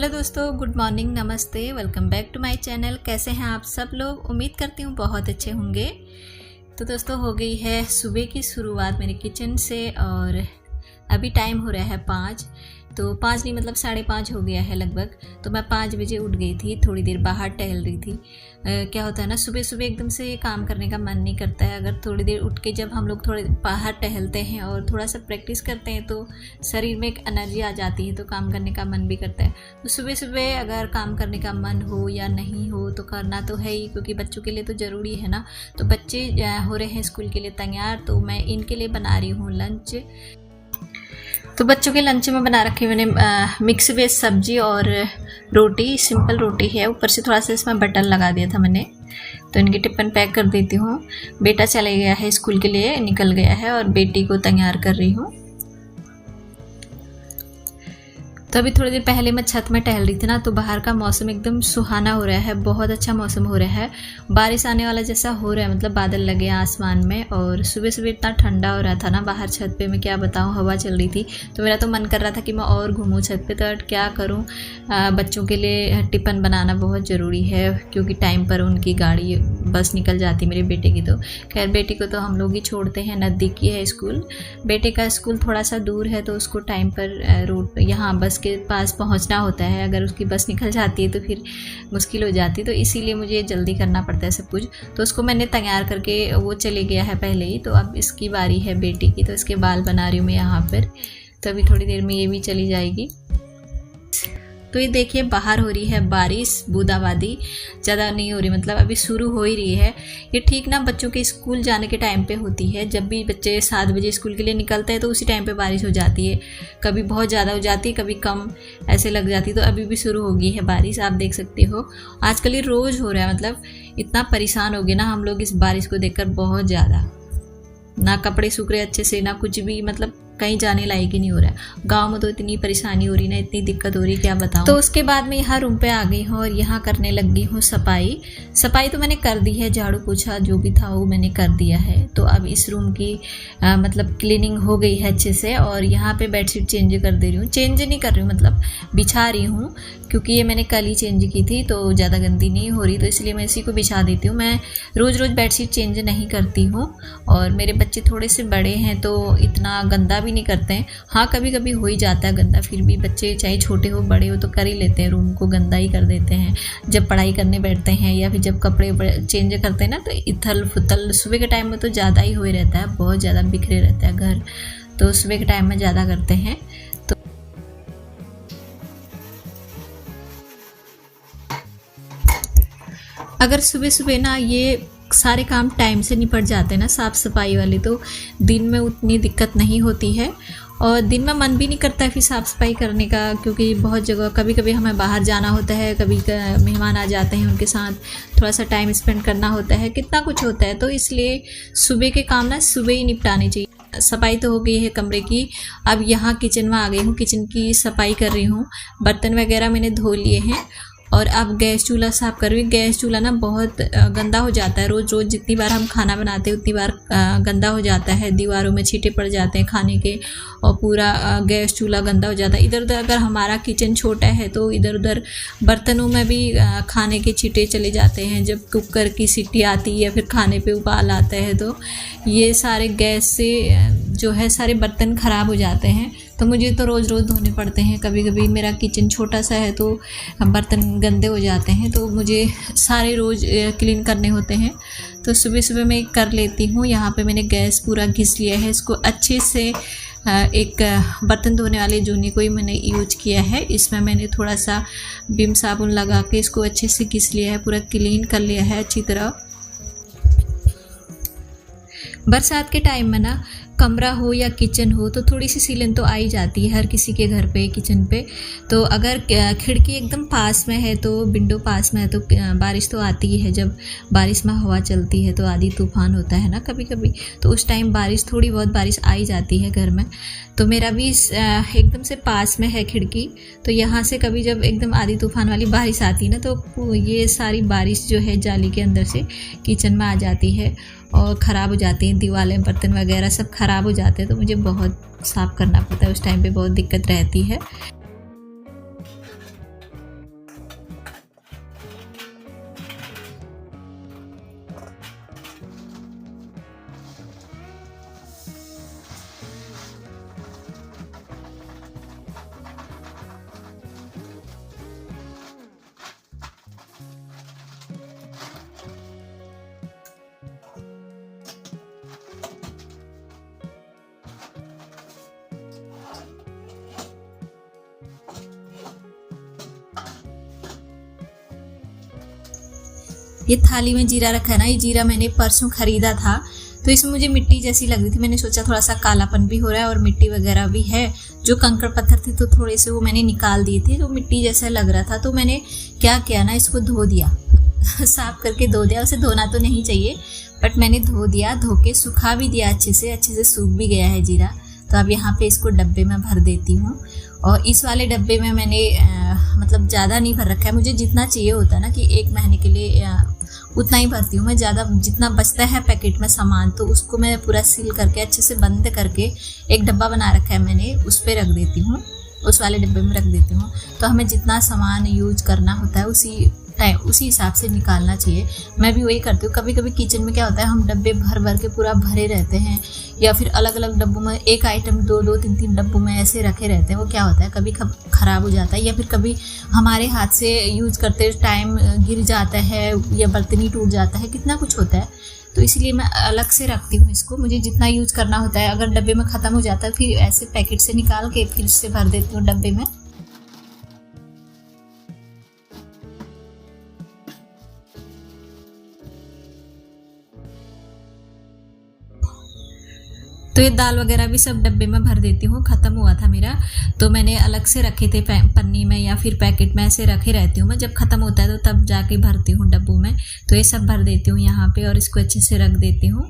Hello दोस्तों, good morning, नमस्ते, welcome back to my channel. कैसे हैं आप सब लोग? उम्मीद करती हूँ बहुत अच्छे होंगे। तो दोस्तों, हो गई है सुबह की शुरुआत मेरे किचन से और अभी टाइम हो रहा है 5। तो 5 नहीं मतलब 5:30 हो गया है लगभग। तो मैं 5 बजे उठ गई थी, थोड़ी देर बाहर टहल रही थी। क्या होता है ना, सुबह सुबह एकदम से काम करने का मन नहीं करता है। अगर थोड़ी देर उठ के जब हम लोग थोड़े बाहर टहलते हैं और थोड़ा सा प्रैक्टिस करते हैं तो शरीर में एक एनर्जी आ जाती है, तो काम करने का मन भी करता है। तो सुबह सुबह अगर काम करने का मन हो या नहीं हो तो करना तो है ही, क्योंकि बच्चों के लिए तो ज़रूरी है ना। तो बच्चे हो रहे हैं स्कूल के लिए तैयार, तो मैं इनके लिए बना रही हूँ लंच। तो बच्चों के लंच में बना रखी मैंने मिक्स वेज सब्जी और रोटी, सिंपल रोटी है। ऊपर से थोड़ा सा इसमें बटर लगा दिया था मैंने। तो इनकी टिफ़िन पैक कर देती हूँ। बेटा चले गया है स्कूल के लिए, निकल गया है और बेटी को तैयार कर रही हूँ। तो अभी थोड़ी देर पहले मैं छत में टहल रही थी ना, तो बाहर का मौसम एकदम सुहाना हो रहा है, बहुत अच्छा मौसम हो रहा है। बारिश आने वाला जैसा हो रहा है, मतलब बादल लगे आसमान में। और सुबह सुबह इतना ठंडा हो रहा था ना बाहर छत पे, मैं क्या बताऊँ, हवा चल रही थी। तो मेरा तो मन कर रहा था कि मैं और घूमूँ छत पे। तो क्या करूँ, बच्चों के लिए टिफ़िन बनाना बहुत ज़रूरी है, क्योंकि टाइम पर उनकी गाड़ी बस निकल जाती मेरे बेटे की। तो खैर, बेटी को तो हम लोग ही छोड़ते हैं, नज़दीकी है स्कूल। बेटे का स्कूल थोड़ा सा दूर है, तो उसको टाइम पर रोड यहाँ बस के पास पहुंचना होता है। अगर उसकी बस निकल जाती है तो फिर मुश्किल हो जाती है, तो इसीलिए मुझे जल्दी करना पड़ता है सब कुछ। तो उसको मैंने तैयार करके, वो चले गया है पहले ही। तो अब इसकी बारी है बेटी की, तो इसके बाल बना रही हूँ मैं यहाँ पर। तो अभी थोड़ी देर में ये भी चली जाएगी। तो ये देखिए, बाहर हो रही है बारिश, बूंदाबांदी, ज़्यादा नहीं हो रही, मतलब अभी शुरू हो ही रही है। ये ठीक ना बच्चों के स्कूल जाने के टाइम पे होती है। जब भी बच्चे 7 बजे स्कूल के लिए निकलते हैं तो उसी टाइम पे बारिश हो जाती है। कभी बहुत ज़्यादा हो जाती है, कभी कम ऐसे लग जाती है। तो अभी भी शुरू हो गई है बारिश, आप देख सकते हो। आजकल ये रोज़ हो रहा है, मतलब इतना परेशान हो गए ना हम लोग इस बारिश को देखकर, बहुत ज़्यादा। ना कपड़े सूख रहे अच्छे से, ना कुछ भी, मतलब कहीं जाने लायक ही नहीं हो रहा है। गांव में तो इतनी परेशानी हो रही ना, इतनी दिक्कत हो रही, क्या बताऊं। तो उसके बाद मैं यहाँ रूम पे आ गई हूँ और यहाँ करने लगी हूँ सफाई तो मैंने कर दी है, झाड़ू पोछा जो भी था वो मैंने कर दिया है। तो अब इस रूम की मतलब क्लीनिंग हो गई है अच्छे से। और यहाँ पे बेडशीट चेंज कर दे रही हूँ, चेंज नहीं कर रही हूँ, मतलब बिछा रही हूँ, क्योंकि ये मैंने कल ही चेंज की थी तो ज़्यादा गंदी नहीं हो रही, तो इसलिए मैं इसी को बिछा देती हूँ। मैं रोज़ रोज़ बेडशीट चेंज नहीं करती हूँ। और मेरे बच्चे थोड़े से बड़े हैं तो इतना गंदा भी नहीं करते हैं। हाँ, कभी कभी हो ही जाता है गंदा, फिर भी बच्चे चाहे छोटे हो बड़े हो तो कर ही लेते हैं, रूम को गंदा ही कर देते हैं जब पढ़ाई करने बैठते हैं या फिर जब कपड़े चेंज करते हैं ना। तो इथल फुथल सुबह के टाइम में तो ज़्यादा ही हो रहता है, बहुत ज़्यादा बिखरे रहता है घर, तो सुबह के टाइम में ज़्यादा करते हैं। तो अगर सुबह सुबह ना ये सारे काम टाइम से निपट जाते हैं ना, साफ़ सफाई वाले, तो दिन में उतनी दिक्कत नहीं होती है। और दिन में मन भी नहीं करता है फिर साफ़ सफाई करने का, क्योंकि बहुत जगह कभी कभी हमें बाहर जाना होता है, कभी मेहमान आ जाते हैं, उनके साथ थोड़ा सा टाइम स्पेंड करना होता है, कितना कुछ होता है। तो इसलिए सुबह के काम ना सुबह ही निपटाने चाहिए। सफाई तो हो गई है कमरे की। अब यहाँ किचन में आ गई हूँ, किचन की सफाई कर रही हूँ। बर्तन वगैरह मैंने धो लिए हैं और अब गैस चूल्हा साफ़ कर रही हूँ। गैस चूल्हा ना बहुत गंदा हो जाता है, रोज़ रोज़ जितनी बार हम खाना बनाते हैं उतनी बार गंदा हो जाता है, दीवारों में छींटे पड़ जाते हैं खाने के, और पूरा गैस चूल्हा गंदा हो जाता है। इधर उधर अगर हमारा किचन छोटा है तो इधर उधर बर्तनों में भी खाने के छींटे चले जाते हैं। जब कुकर की सीटी आती है या फिर खाने पे उबाल आता है तो ये सारे गैस से जो है सारे बर्तन ख़राब हो जाते हैं। तो मुझे तो रोज़ रोज़ धोने पड़ते हैं। कभी कभी मेरा किचन छोटा सा है तो बर्तन गंदे हो जाते हैं, तो मुझे सारे रोज़ क्लीन करने होते हैं। तो सुबह सुबह मैं कर लेती हूँ। यहाँ पे मैंने गैस पूरा घिस लिया है, इसको अच्छे से एक बर्तन धोने वाले जूनी को ही मैंने यूज किया है। इसमें मैंने थोड़ा सा विम साबुन लगा के इसको अच्छे से घिस लिया है, पूरा क्लीन कर लिया है अच्छी तरह। बरसात के टाइम में ना कमरा हो या किचन हो तो थोड़ी सी सीलन तो आ ही जाती है हर किसी के घर पे, किचन पे। तो अगर खिड़की एकदम पास में है, तो विंडो पास में है, तो बारिश तो आती ही है। जब बारिश में हवा चलती है तो आधी तूफान होता है ना कभी कभी, तो उस टाइम बारिश, थोड़ी बहुत बारिश आ ही जाती है घर में। तो मेरा भी एकदम से पास में है खिड़की, तो यहाँ से कभी जब एकदम आधी तूफान वाली बारिश आती है ना, तो ये सारी बारिश जो है जाली के अंदर से किचन में आ जाती है और ख़राब हो जाती हैं दीवारें, बर्तन वगैरह सब ख़राब हो जाते हैं। तो मुझे बहुत साफ़ करना पड़ता है, उस टाइम पे बहुत दिक्कत रहती है। ये थाली में जीरा रखा है ना, ये जीरा मैंने परसों खरीदा था, तो इसमें मुझे मिट्टी जैसी लग रही थी। मैंने सोचा थोड़ा सा कालापन भी हो रहा है और मिट्टी वगैरह भी है, जो कंकड़ पत्थर थे तो थोड़े से वो मैंने निकाल दिए थे, तो मिट्टी जैसा लग रहा था। तो मैंने क्या किया ना, इसको धो दिया साफ करके धो दिया। उसे धोना तो नहीं चाहिए, बट मैंने धो दिया, धो के सुखा भी दिया अच्छे से सूख भी गया है जीरा। तो अब यहाँ पे इसको डब्बे में भर देती हूँ। और इस वाले डब्बे में मैंने मतलब ज़्यादा नहीं भर रखा है, मुझे जितना चाहिए होता है ना कि 1 महीने के लिए उतना ही भरती हूँ मैं। ज़्यादा जितना बचता है पैकेट में सामान, तो उसको मैं पूरा सील करके अच्छे से बंद करके एक डब्बा बना रखा है मैंने, उस पर रख देती हूँ, उस वाले डब्बे में रख देती हूँ। तो हमें जितना सामान यूज करना होता है उसी हिसाब से निकालना चाहिए। मैं भी वही करती हूँ। कभी कभी किचन में क्या होता है, हम डब्बे भर भर के पूरा भरे रहते हैं, या फिर अलग अलग डब्बों में एक आइटम 2-2, 3-3 डब्बों में ऐसे रखे रहते हैं। वो क्या होता है, कभी ख़राब हो जाता है, या फिर कभी हमारे हाथ से यूज करते टाइम गिर जाता है, या बर्तन ही टूट जाता है, कितना कुछ होता है। तो इसलिए मैं अलग से रखती हूँ इसको। मुझे जितना यूज करना होता है, अगर डब्बे में ख़त्म हो जाता है, फिर ऐसे पैकेट से निकाल के फिर से भर देती हूँ डब्बे में। तो ये दाल वगैरह भी सब डब्बे में भर देती हूँ। ख़त्म हुआ था मेरा, तो मैंने अलग से रखे थे पन्नी में या फिर पैकेट में, ऐसे रखे रहती हूँ मैं। जब ख़त्म होता है तो तब जाके भरती हूँ डब्बों में। तो ये सब भर देती हूँ यहाँ पे और इसको अच्छे से रख देती हूँ।